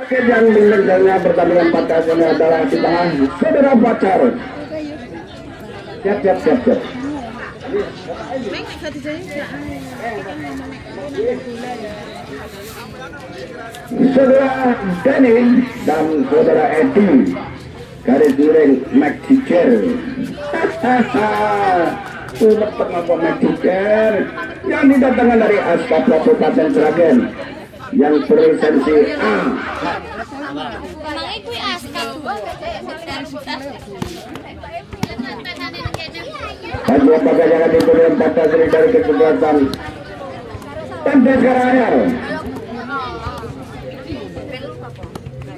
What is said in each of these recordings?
Yang menengahnya pertandingan patas ini adalah di tangan saudara pacar. Siap. Saudara Dani dan saudara Edi garis miring Mexicer. Sudah pengapa Mexicer yang didatangkan dari Aspap Kabupaten Sragen yang berlisensi A. Dan dua jangan diberikan pada seri dari kesempatan dan Deskaranyar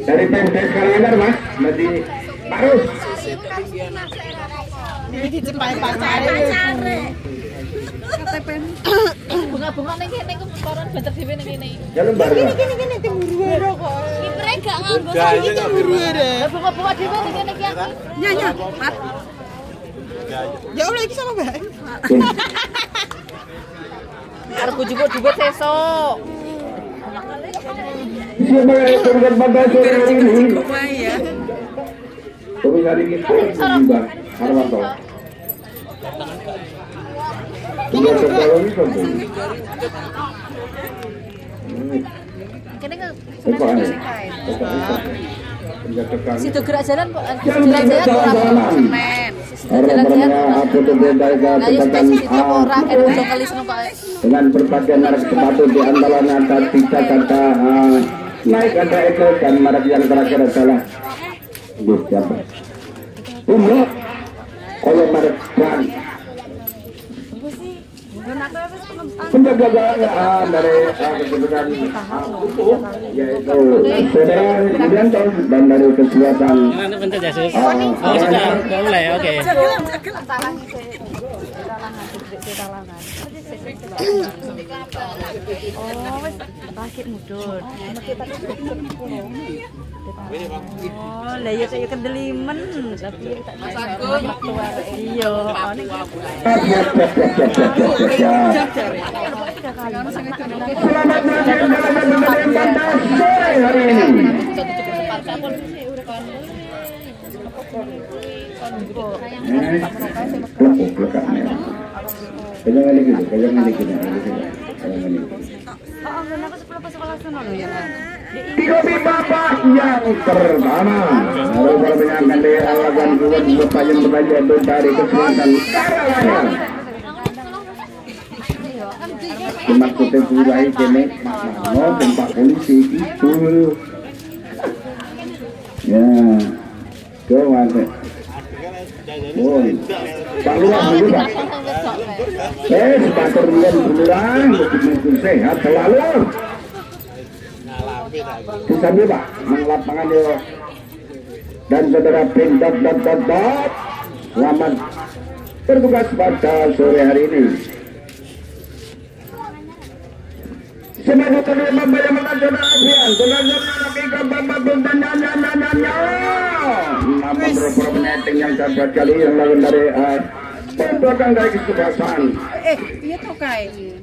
dari tim Deskaranyar mas masih Parus ini cepai pacare bunga-bunga ning kene ku koron banter dhewe ning kene. Ya lembar. Gini temburu kok. Kipre gak nganggo saiki temburu deh. Bunga-bunga dhewe ning kene iki. Nya. Ya Allah iki sama bae. Arep jupuk dhuwit sesuk. Siapa yang turun pada sore ini? Ya. Turun hari ini juga Harwanto. Sudah terlalu ini situ gerak jalan kok jalan kurang semen. Dengan berbagai merek sepatu di antaranya bisa kata naik ada itu dan merek yang terakhir adalah siapa? Ini kalau merek brand penjagaan dari keseluruhan yaitu saudara Widianto dan dari kesehatan sudah mulai oke. Rakit mudun. Oh, lah ya saya kendelimen tapi tak iya. Selamat hari ini. Kopi bapak yang pertama lalu menyenangkan dari alasan buat bapak yang berbaju dari kesehatan Karanganyar. Maksudnya mulai kene mau tempat polisi itu ya kau Woi, Pak Lurah juga. Sepatur bulan berkurang, mungkin sehat selalu. Bisa Pak, lapangan yo. Dan saudara Pindad. Selamat bertugas pada sore hari ini. Semoga terima bayar mengajar Afian. Selanjutnya lagi ke Bapak Buntan nanya. Nama berperan yang dapat kali yang lain dari belakang dari kesebelasan. Iya tuh kayak.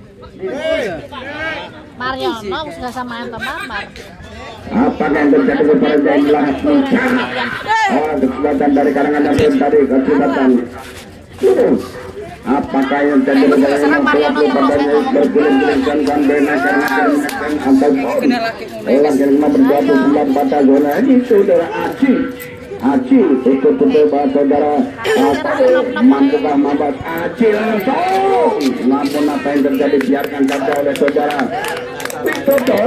Mariono sudah sama Anton Mamar. Apa yang terjadi kepada jumlah bencana? Kesempatan dari Karanganyar dari kesempatan. Apakah yang terjadi dengan berguling-gulingkan dan benar-benar atau orang yang berjatuh sembilan pada zona ini saudara Aci itu betul saudara mampukah mambat Aci langsung namun apa yang terjadi biarkan saja oleh saudara Toto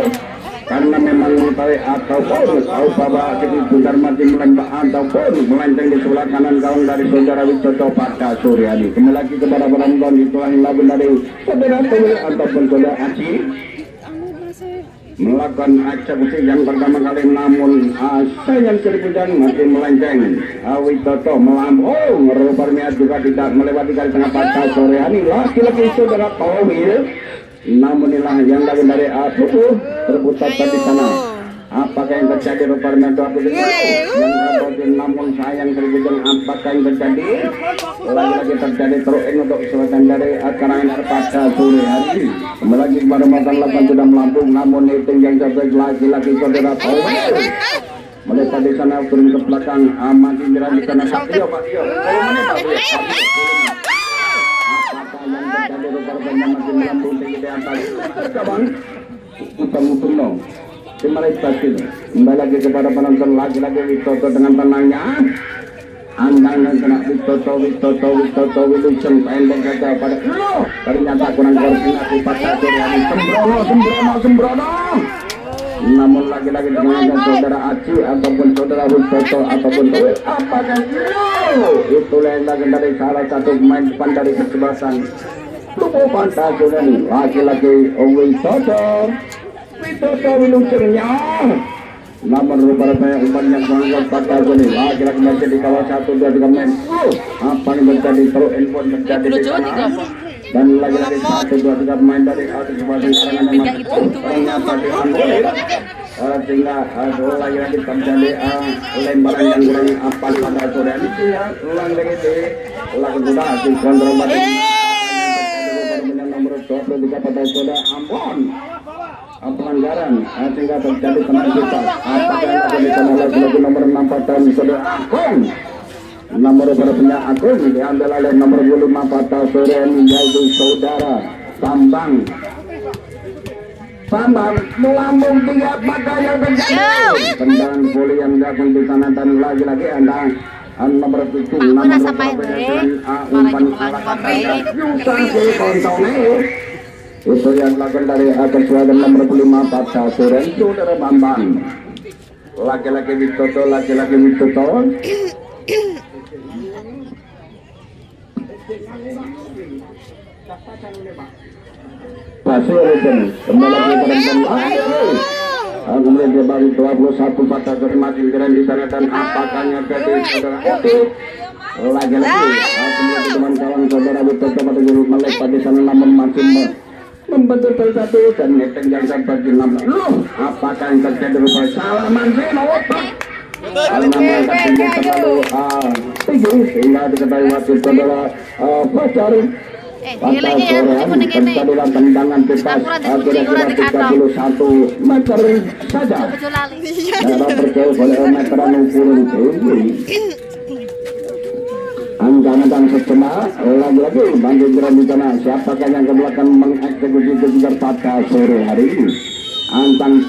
karena memang mengetahui ataupun tahu bahwa sekitar mati melembah ataupun melenceng di sebelah kanan gawang dari saudara Wicoto pada sore hari. Kembali lagi kepada penonton itulah lagu dari saudara Tunggu ataupun saudara Aci melakukan eksekusi yang pertama kali namun sayang seribuan masih melenceng. Wicoto melampau merupakan juga tidak melewati garis tengah pada sore hari. Laki-laki saudara Towil namun inilah yang lagi dari A7 terpusat di sana. Apakah yang terjadi rupanya namun sayang terjadi apakah yang terjadi lagi terjadi terus untuk selesai dari acara yang pada sore hari kembali lagi kepada makan 8 sudah melambung namun itu yang sampai lagi saudara tahu melihat di sana turun ke belakang makin jalan di sana Satrio apakah yang terjadi rupanya makin melambung tinggi di atas kawan utang dong. Terima kasih. Kembali lagi kepada penonton lagi-lagi Witoto dengan tenangnya. Andangan kena Witoto Wilujeng pendek saja pada ternyata kurang koordinasi pada yang sembrono. Namun lagi-lagi dengan saudara Aci ataupun saudara Witoto ataupun apakah itu lagi dari salah satu pemain depan dari kesebelasan. Lupa pantas ini lagi-lagi Witoto Wilujengnya namun rupanya umpan yang sangat pada ini lagi-lagi masih di bawah 1, 2, 3 menit apa yang terjadi terus info terjadi di sana dan lagi-lagi 1, 2, 3 pemain dari atas sebagai serangan yang ternyata diambil sehingga lagi-lagi terjadi lemparan yang kurang apa pada sore ini ya lagi-lagi lagu sudah hasil kontrol pada nomor 23 pada sore Ambon pelanggaran sehingga terjadi teman kita apakah yang terjadi lagi nomor 6 pada saudara Agung nomor berpunya Agung diambil oleh nomor 5 pada sore yaitu saudara Bambang melambung 3 pada yang terjadi tendangan voli yang dilakukan di sana dan lagi-lagi nomor 7 nomor umpan itu yang dilakukan dari atas wadah nomor 5 pada sore saudara Bambang laki-laki Witoto pasir itu kembali lagi kemudian dia baru 21 pada sore masih keren di sana dan apakah yang terjadi saudara lagi-lagi kemudian teman-kawan saudara Witoto pada jurus melepas di sana namun masih membentuk satu dan neteng yang sampai di nama apakah yang terjadi rupanya salah mancing nama tertinggi terlalu tinggi sehingga diketahui wasit saudara Fajar pada sorean terjadilah tendangan bebas kira-kira 31 meter saja daerah berjauh oleh meteran ukuran tinggi Angan-angan sejenak lagi-lagi banjir di sana siapakah yang ke belakang mengeksekusi kejar pada sore hari ini antang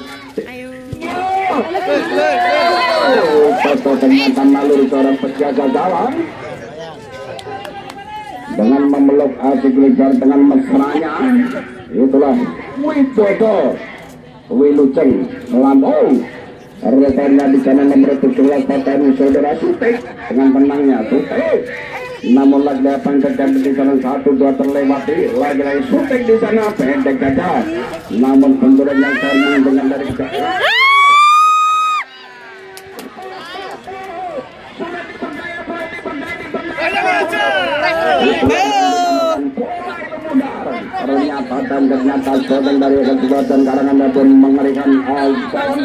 foto ternyata naluri seorang penjaga gawang dengan memeluk asik lebar dengan mesranya itulah Witoto Wilujeng melambung resernya di sana nomor 17 pada saudara Sutek dengan menangnya Sutek namun lagi apa yang terjadi di sana 1-2 terlewati lagi-lagi Sutek di sana pendek saja namun benturan yang sama dengan dari ternyata sedang dari kekuatan karangan pun mengerikan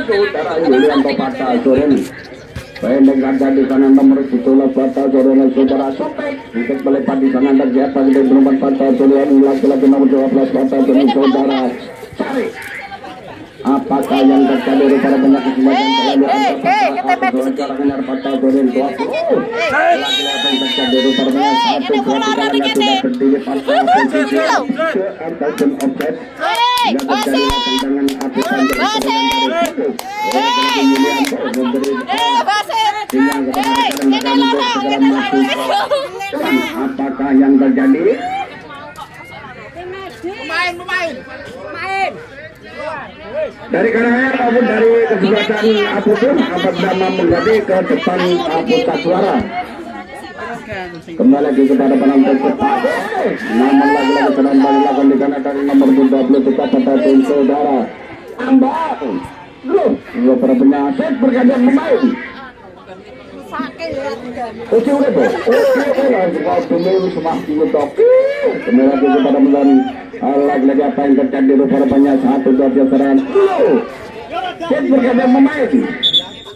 saudara Yulianto pada sore ini pendek ada di sana nomor 17 pada sore ini saudara Sutek untuk melepas di sana terjadi di nomor pada sore ini laki-laki nomor 12 pada sore ini saudara Cari apakah yang terjadi pada penyakit semacam terlalu karangan pada sore ini laki-laki yang terjadi pada penyakit sudah berdiri pada posisi ataupun objek yang terjadi tendangan atusan apakah yang terjadi pemain dari kanan maupun dari kesebelasan apapun apabila menjadi ke depan putar suara kembali lagi kepada penonton cepat namun lagi-lagi penonton dilakukan di kanan dari nomor 23 pada tim saudara Ambang lu para penyakit bergantian pemain oke udah tuh oke langsung dulu semakin betok kembali lagi kepada penonton lagi-lagi apa yang terjadi rupanya 1-2 serangan Dan bergabung pemain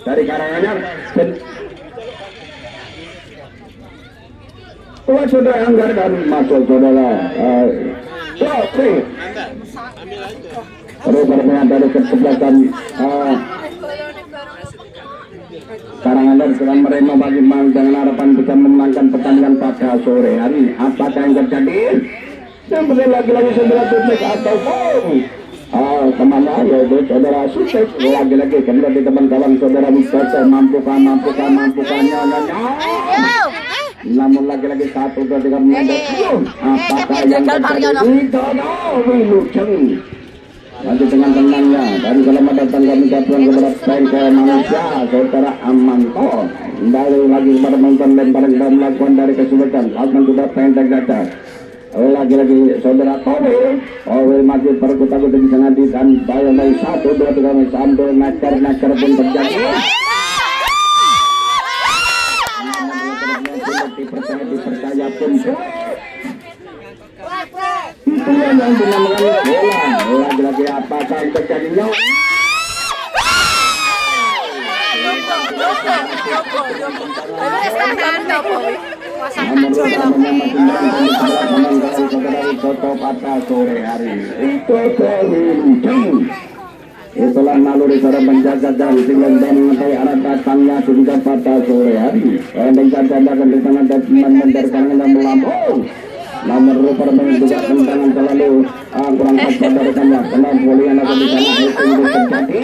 dari Karanganyar. Keluar saudara Anggar dan masuk saudara Oke. Terus bermain dari kesebelasan Karanganyar sedang meremah bagi dengan harapan bisa memenangkan pertandingan pada sore hari. Apakah yang terjadi? Dan lagi-lagi saudara Tutik ataupun temannya yaitu saudara Sutek lagi-lagi kembali teman-teman saudara Wistoso mampukah namun lagi-lagi 1, 2, 3 menit apakah yang terjadi? Wilujeng nanti dengan tenangnya dan selamat datang kami ucapkan kepada bangsa manusia saudara Amanto kembali lagi kepada menonton dan bareng dan melakukan dari kesulitan lakukan sudah pendek saja lagi-lagi saudara Towe masih perkutak di sana di dan bayang-bayang 1, 2, 3 sambil naker pun terjadi dipercaya pun itu yang dinamakan bola lagi-lagi apakah yang terjadinya pada sore hari itu itulah naluri seorang penjaga dan tinggal dan mengetahui arah datangnya sudah pada sore hari dan akan di sana dan mendengarkan dan melampau nomor rupa juga tendangan selalu kurang pas dari sana kenal polian akan di sana itu terjadi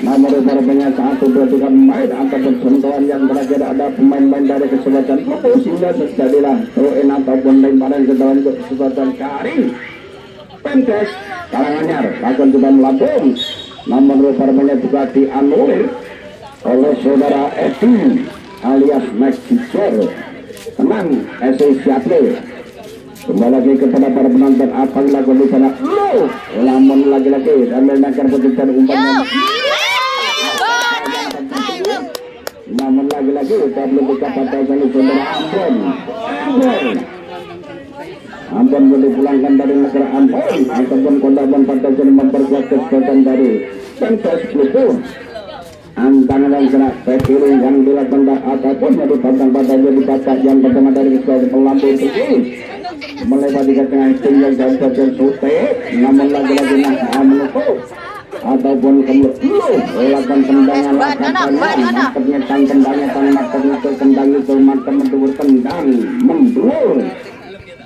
nomor rupa-rupanya 1, 2, 3 pemain akan bersentuhan yang terakhir ada pemain-pemain dari kesempatan itu sehingga terjadilah throw-in ataupun lemparan setelah untuk kesempatan Karim Pentes Karanganyar akan juga melambung nomor rupa-rupanya juga dianulir oleh saudara Edi alias Max Teacher teman SC kembali lagi kepada para penonton apa lagu di sana namun lagi-lagi sambil nakar putuskan umpannya namun lagi-lagi kita belum buka pada sana saudara Ambon boleh pulangkan dari negara Ambon ataupun kondapan pada sana memperkuat kesempatan dari Pentes itu antara dan kena pekiring yang dilakukan ataupun yang dipandang pada jadi yang pertama dari sekolah pelambung tinggi melewati ke tengah tinggal dan terjadi Sute namun lagi-lagi menutup ataupun kemudian melakukan tendangan tendang mendulur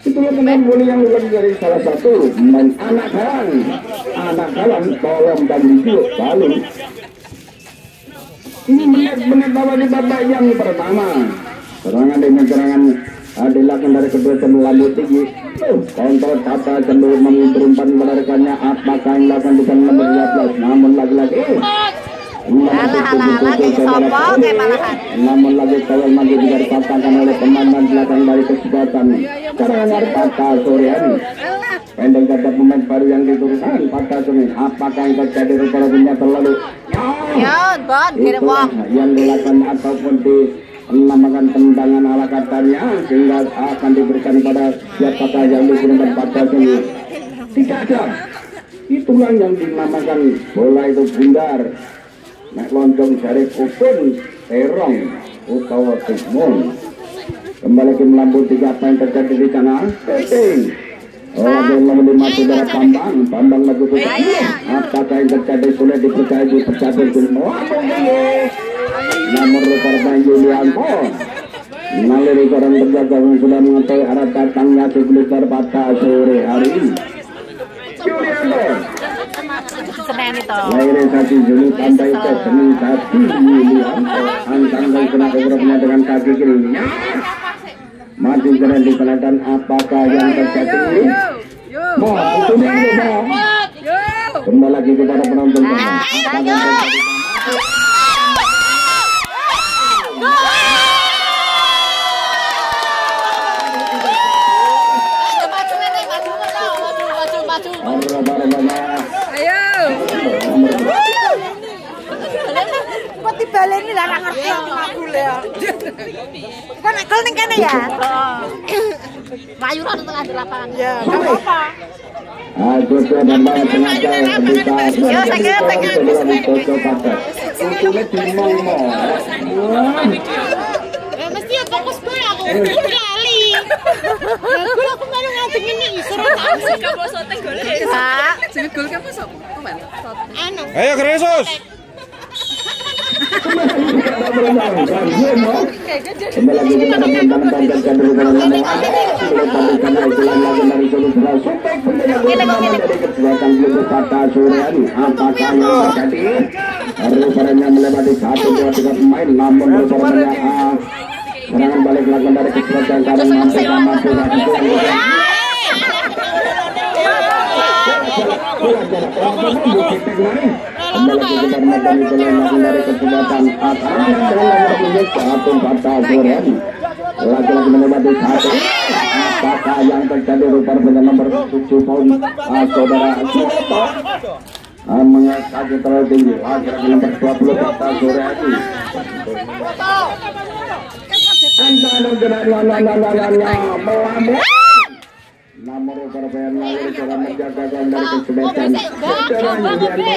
itulah pemain bola yang menjadi salah satu pemain anak kalang tolong dan hidup lalu ini menit bawah di babak yang pertama serangan demi serangan dilakukan dari kedua tim lanjut tinggi kontrol tata cenderung menurunkan menarik-nariknya apakah yang dilakukan di nomor 12 namun lagi-lagi namun lagi kalau masih tidak dipatahkan oleh pemain belakang dari kesempatan Karanganyar pada sore hari pendek kata pemain baru yang diturunkan pada sore apakah yang terjadi rupanya terlalu yang dilakukan ataupun menambahkan tendangan ala katanya sehingga akan diberikan pada siapakah yang digunakan pada sini tidak ada itulah yang dinamakan bola itu bundar nek loncong jari kupun terong utawa timun kembali ke melambung 3 apa yang terjadi di sana yang menerima saudara Bambang lagi ke apakah yang terjadi sudah dipercaya di percaturan semua nomor rupa-rupanya Julianto mengalir orang berjaga yang sudah mengetahui arah datangnya sebelum pada sore hari Julianto lahirnya 1 Juli sampai ke Senin 1 Julianto angkang dan kena beberapa dengan kaki kirinya maju keren di dan apakah yang terjadi itu dia kembali lagi kepada penonton Baleni lah ora ngerti aku le. Kan gol ning kene ya. Mayuran tengah di lapangan. Ya, enggak apa-apa. Jojo dan bawa tenaga bisa mesti fokus gue aku kali. Aku baru ngadeg ini suruh tahu kamu soteng golek. Pak, jeneng gol kamu sop. Anu. Ayo Kristus. melewati 1-2-3 pemain, namun serangan balik lakukan dari kecepatan karena mampu lagi-lagi melewati 1. Apakah yang terjadi rupanya nomor 7 tahun saudara Suroto mengangkat terlalu tinggi. Lagi-lagi nomor 20 kata Suryadi. Antara melamun. Namun rupanya lalu cara menjaga gawang dari kesulitan.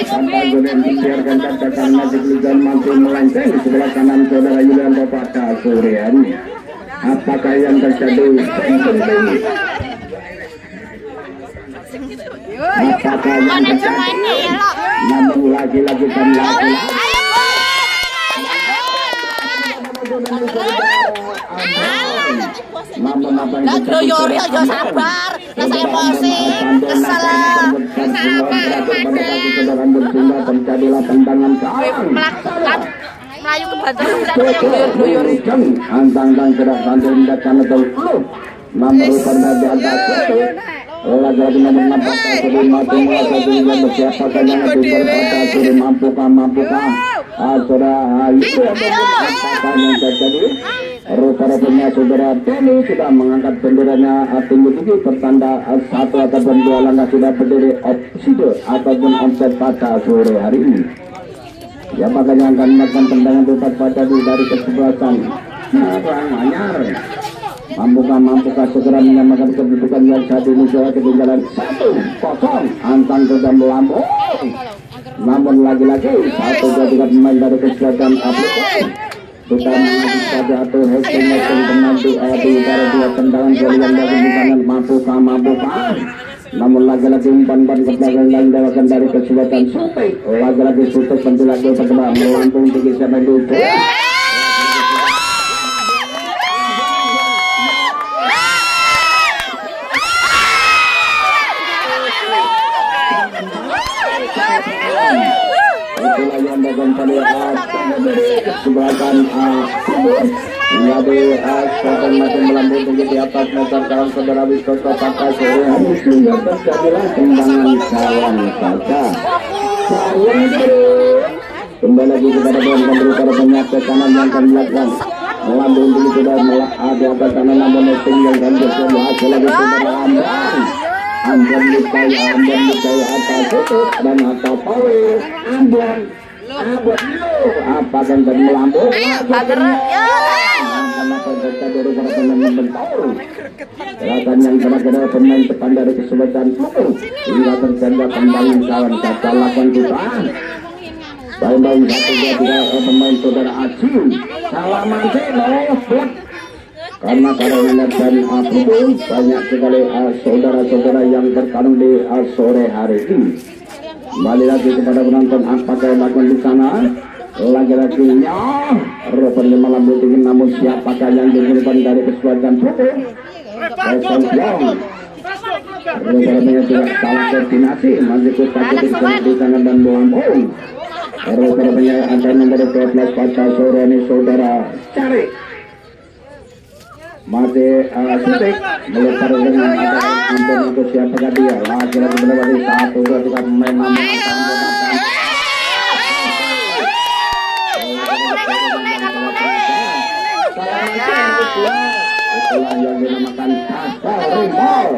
Sampai Julian dibiarkan katakan Magic Ligan mampu melenceng di sebelah kanan saudara Julian Bapak Suryan. Apakah yang terjadi? Apakah yang terjadi? Namun lagi-lagi dan lagi. Yo sabar, rasa emosi, kesel. Terjadilah tendangan Melayu ke bantal yang doyor-doyor. Antang-antang gerak bantul mendatang atau namun karena di atas itu lagi-lagi nomor 4 sudah mampu menguasai bersiapa yang berkata sudah mampukah saudara itu apa yang terjadi. Rupanya saudara Teni sudah mengangkat benderanya tinggi-tinggi pertanda 1 ataupun 2 langkah sudah berdiri offside ataupun onside pada sore hari ini. Ya makanya akan melakukan tendangan bebas pada dari kesebelasan Anyar. Mampukah segera menyamakan kedudukan yang saat ini sudah ketinggalan 1-0. Antang sudah melambung. Namun lagi-lagi 1-2 pemain dari kesebelasan sudah saja atur hesting penanti di utara 2 tendangan yang dari di kanan. Mampukah namun lagi-lagi umpan-umpan ke belakang yang dilakukan dari kesulitan Sutik. Lagi-lagi Sutik pentilak pertama melambung tinggi sampai di itu. Itulah yang dilakukan tadi sebelahkan menjadi seorang macam melambung tinggi di atas meter kawan saudara Wistoto Pakai sore hari sehingga terjadilah tendangan kawan saja. Kembali lagi kepada bola memberi para penyakit kanan yang akan melakukan melambung tinggi sudah di atas kanan namun netting yang akan berhasil lagi saudara Ambon Nikaya atas tutup dan atau Paul Ambon apa yang tadi melambung gerakan yang kena pemain depan dari kesulitan itu hingga terjadi tendangan kawan kata lakukan kita baik-baik 1-2-3 pemain saudara Aci salaman karena dan banyak sekali saudara-saudara yang bertarung di sore hari ini. Kembali lagi kepada penonton apakah yang lakukan di sana lagi-lagi rupanya malam tinggi namun siapakah yang diberikan dari kesulitan putih rupanya juga salah koordinasi masih kita di sana dan melambung rupanya ada nomor 12 pada sore ini saudara Cari masih Sutik melempar dengan Ambon untuk siapakah dia lagi-lagi melewati 1-2-3 pemain namun itulah yang dinamakan Rimau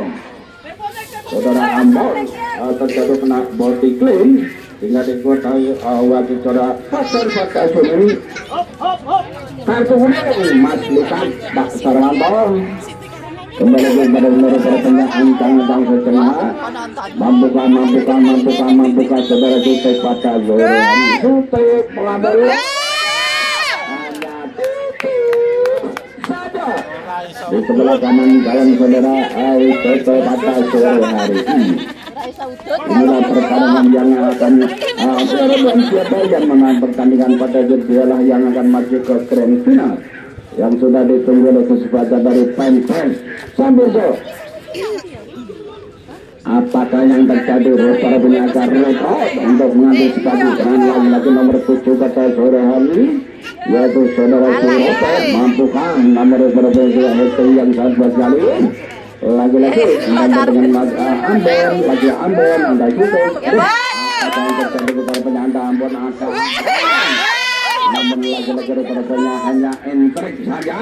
saudara Ambon terjatuh kena body clean hingga dikuasai wajib saudara Pasar Suni kartu kuning Mas Lukas Pak Sarwanto Kembali kepada saudara antang-antang setengah. Mampukah saudara Sutek pada Zoran. Sutek mengambil di sebelah kanan jalan saudara Sutek pada sore hari ini. Inilah pertarungan yang akan siapa yang menang pertandingan pada jadilah yang akan maju ke grand final yang sudah ditunggu oleh kesempatan dari fans sambil so. Apakah yang terjadi para penyacar rekod untuk mengambil sepatu dengan lagi-lagi nomor 7 pada sore hari yaitu saudara Suroto. Mampukah nomor berbeda itu yang sangat sekali lagi-lagi dengan Ambon lagi Ambon anda juga yang terjadi kepada penyandang Ambon akan namun lagi-lagi rupanya hanya entrik saja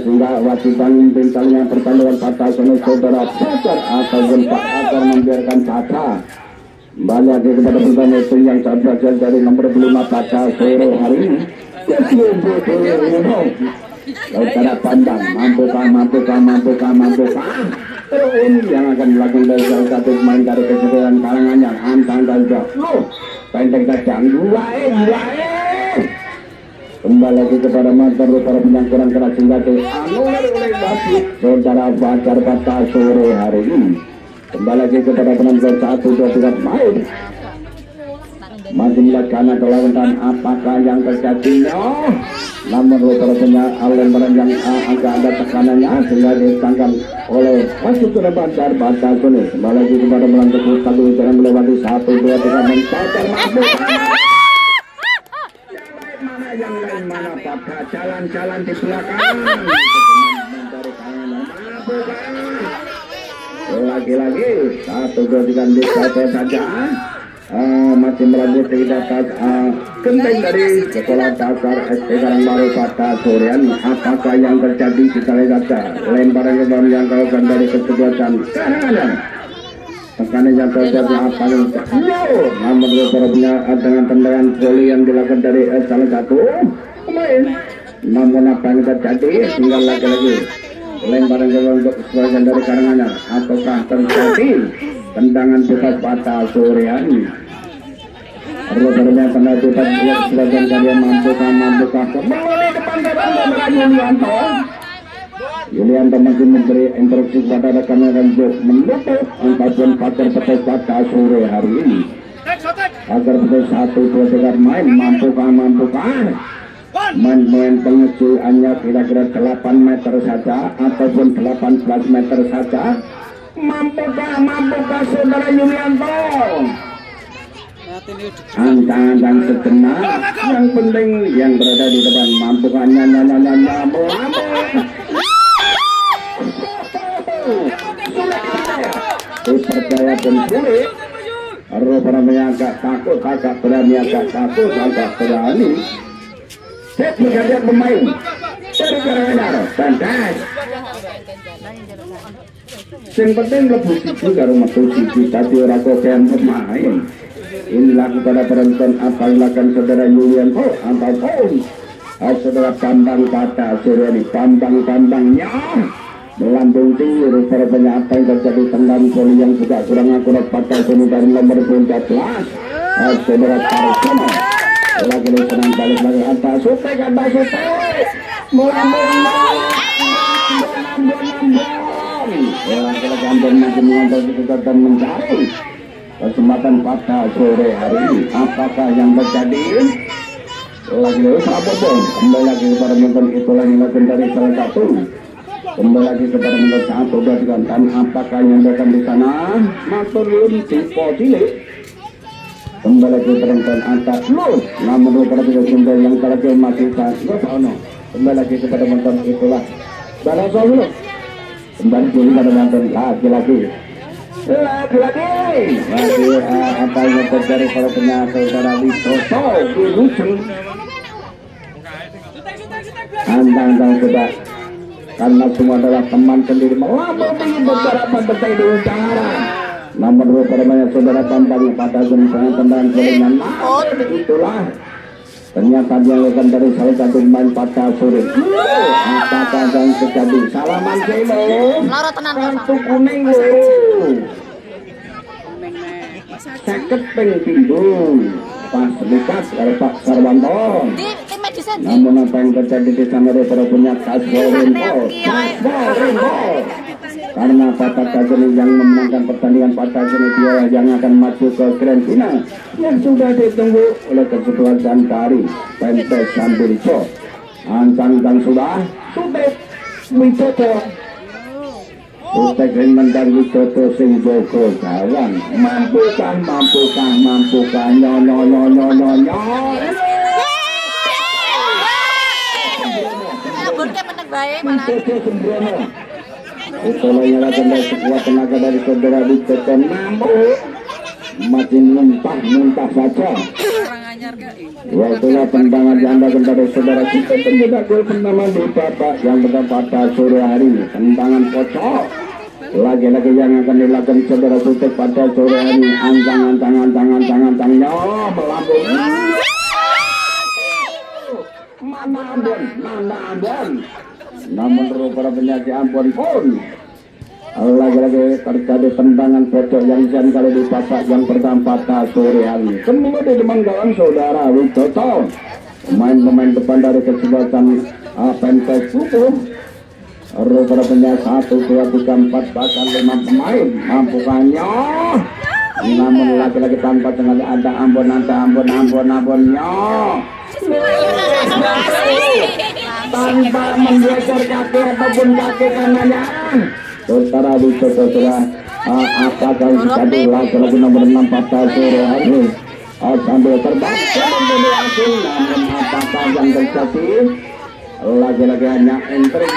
sehingga wajiban bintangnya pertandingan patah oleh saudara Pacar ataupun Pak Agar membiarkan patah kembali lagi kepada pertandingan itu yang sangat berhasil dari nomor 5 pada sore hari ini saudara Pandang. Mampukah ini yang akan melakukan dari salah satu pemain dari kesehatan kalangannya antang dan jauh pendek tajam kembali lagi kepada mantan para penyangkuran keras hingga dianulir oleh wasit saudara Fajar pada sore hari ini. Kembali lagi kepada penonton 1-2-3 main masih melakukan kelawan apakah yang terjadi namun rupanya lembaran yang agak ada tekanannya sehingga ditangkap oleh wasit ke depan dari Fajar Suni. Kembali lagi kepada penonton satu jangan melewati 1-2-3 mencapai mampu yang lain mana pada jalan-jalan di belakang lagi-lagi 1-2-3 dicapai saja masih melanjut tidak genteng dari sekolah dasar SD Karangbaru pada sorean. Apakah yang terjadi kita lihat saja lemparan yang dilakukan dari kesebelasan kanan tekanan yang terjadi apa yang jauh namun beberapa dengan tendangan voli yang dilakukan dari salah satu pemain namun apa yang terjadi tinggal lagi-lagi lemparan untuk sebagian dari karangannya ataukah terjadi tendangan bebas pada sorean beberapa tanda bebas sebagian kalian mampukah kembali depan Yulianto masih memberi instruksi kepada rekan-rekan untuk menutup angkatan Fajar pada sore hari ini agar betul 1-2-3 main mampukah main pengecu hanya kira-kira 8 meter saja ataupun 18 meter saja. Mampukah saudara Yulianto antang sejenak yang penting yang berada di depan mampukah percaya dan sulit rupanya agak takut agak berani set menggantikan pemain dari Karanganyar Bandas yang penting lebih siji karo metu siji tadi ora kokean pemain. Inilah kepada penonton apa dilakukan saudara Yulianto ataupun saudara Bambang pada sore ini Bambangnya melambung tinggi rupanya apa yang terjadi tendang voli yang juga kurang akurat pada sini dari nomor 13 saudara Tarsono lagi senang balik lagi atas Sutek melambung lagi masih mengontrol dan mencari kesempatan pada sore hari ini. Apakah yang terjadi lagi-lagi Prabobong kembali lagi kepada menonton itulah yang dari salah satu kembali lagi kepada menonton 1-2-3 dan apakah yang datang di sana Maturun Tipo Cilik kembali lagi penonton atas lu namun kepada tiga sumber yang terakhir masih kembali lagi kepada menonton itulah Balas dulu kembali kepada menonton lagi-lagi apa yang terjadi pada penyakit saudara Wisoto Wiluceng antang sudah karena semua adalah teman sendiri melambung tinggi beberapa detik di utara namun rupanya saudara Bambang pada jenis tendangan selingan itulah ternyata dia akan dari salah satu pemain pada sore. Apakah yang terjadi? Salaman Celo, kartu kuning loh. Seket ping pindu pas dekat dari Pak Sarwanto. Namun apa yang terjadi di sana dari para punya Kasbol karena Patah Kasbol yang memenangkan pertandingan Patah Kasbol dia yang akan maju ke grand final yang sudah ditunggu oleh kesebelasan dari Pentes Sambirico. Ancang sudah Sutek Wicoco Sutek Mendan Wicoco sing Joko kawan mampukah nyo Utolanya lagi sekuat tenaga dari saudara Wicoco mampu makin muntah saja. Waktunya tendangan janda kepada saudara kita penjaga gol pertama di babak yang pada sore hari ini. Tendangan kocok lagi-lagi yang akan dilakukan saudara Sutek pada sore hari ini. Antang-antangnya melambung. Mana Ambon. Namun para penyakit Ambon pun lagi-lagi terjadi tendangan pojok yang jam kali di babak yang pertama pada sore hari. Semua di depan gawang saudara Wicoco. Pemain depan dari kesebelasan Pentes Pupuk. Para penyakit 1, 2, 3, 4 bahkan 5 pemain mampukannya. Namun lagi-lagi tanpa sengaja ada Ambonnya. Tanpa menggeser kaki ataupun kaki kanannya. Saudara Wicoco sudah apakah jadi lagi nomor 6 pada sore hari sambil terbang menjadi asing. Namun apakah yang terjadi lagi-lagi hanya entry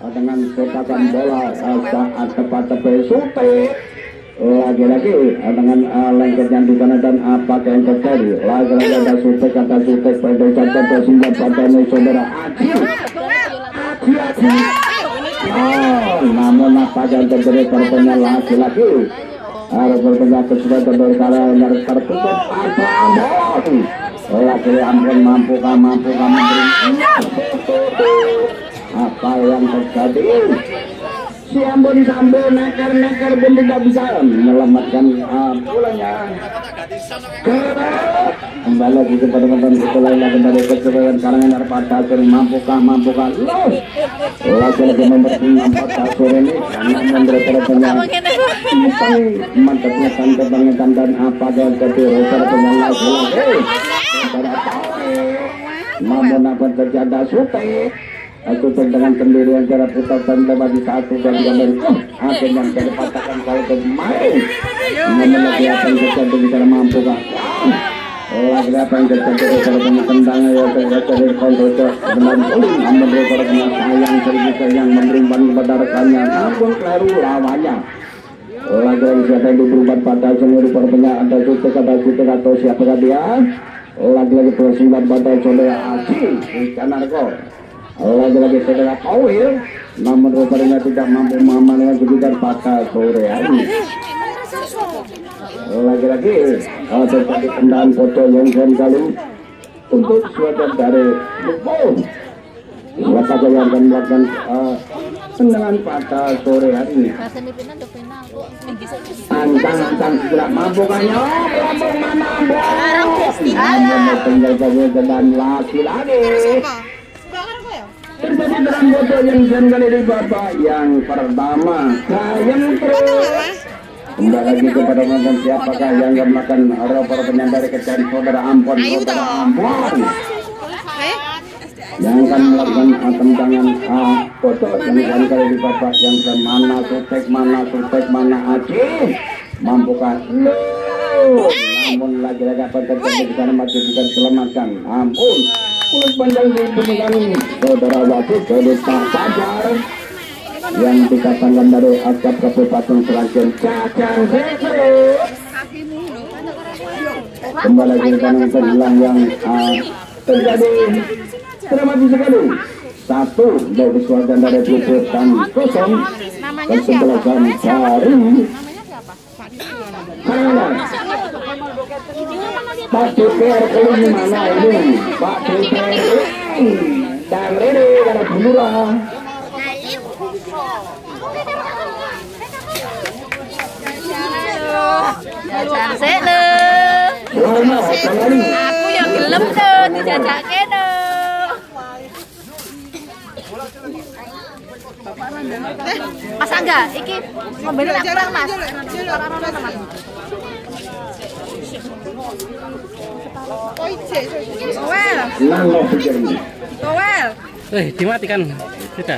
dengan setakan bola saat tepat tepi Sutek. Lagi-lagi dengan lengket yang di sana dan apakah yang terjadi lagi-lagi ada Sutek pada sehingga pada saudara Aji. Namun apa yang terjadi terpenyal lagi-lagi harus berpendapat sudah terberkara yang tertutup apa Ambon lagi Ambon mampukah memberi apa yang terjadi. Si Ambon sambil neker pun tidak bisa menyelamatkan bolanya. Kembali lagi kepada teman-teman kita lagi dari kesebelasan karangan pada sore mampukah lagi membersihkan pada sore ini karena memberikan mantapnya kebangetan dan apa yang terjadi lagi namun apa terjadi Sutek atau dengan sendirian cara putar bagi satu dan dari akhir yang saya patahkan kalau bermain lagi apa yang terjadi bicara mampu kan lagi apa yang terjadi kalau tendangan yang terjadi kontrol dengan uling memberi korban sayang cerita yang memberikan kepada rekannya namun keliru lawannya lagi siapa yang berubah pada seluruh korbannya ada Sutek atau siapakah dia lagi persingkat pada saudara Aji ikan narko lagi saudara Kawil namun rupanya tidak mampu mengamankan sekitar pada sore hari. Lagi-lagi terjadi tendangan pojok yang kali untuk suatu dari Lupon. Siapa yang akan melakukan tendangan pada sore hari ini. Antang segera mampukannya melambung mana tinggal dan lagi-lagi terjadi dalam foto yang kali di babak yang pertama sayang terus kembali lagi kepada mantan siapakah yang melakukan para penyandari kecari saudara Ambon yang akan melakukan tendangan foto yang kali di babak yang mana Sutek mana Aji mampukah namun lagi-lagi apa terjadi di sana masih bisa diselamatkan ampun kulit panjang ditemukan saudara Wasit dari Pak Fajar yang dikatakan dari Asap Kabupaten Seragen Cacang kembali lagi ke tangan terhilang yang terjadi dramatis sekali satu dari keluarga dari Buput dan kosong kesebelasan dari Karanganyar Pak DPR ini mana ini? Pak DPR dan Rene karena Bulurah. Jajan sik lho. Aku yang gelem lho dijajake lho. Mas Angga, iki ngombene tak kurang Mas. Kowel. Kowel. Dimatikan sudah.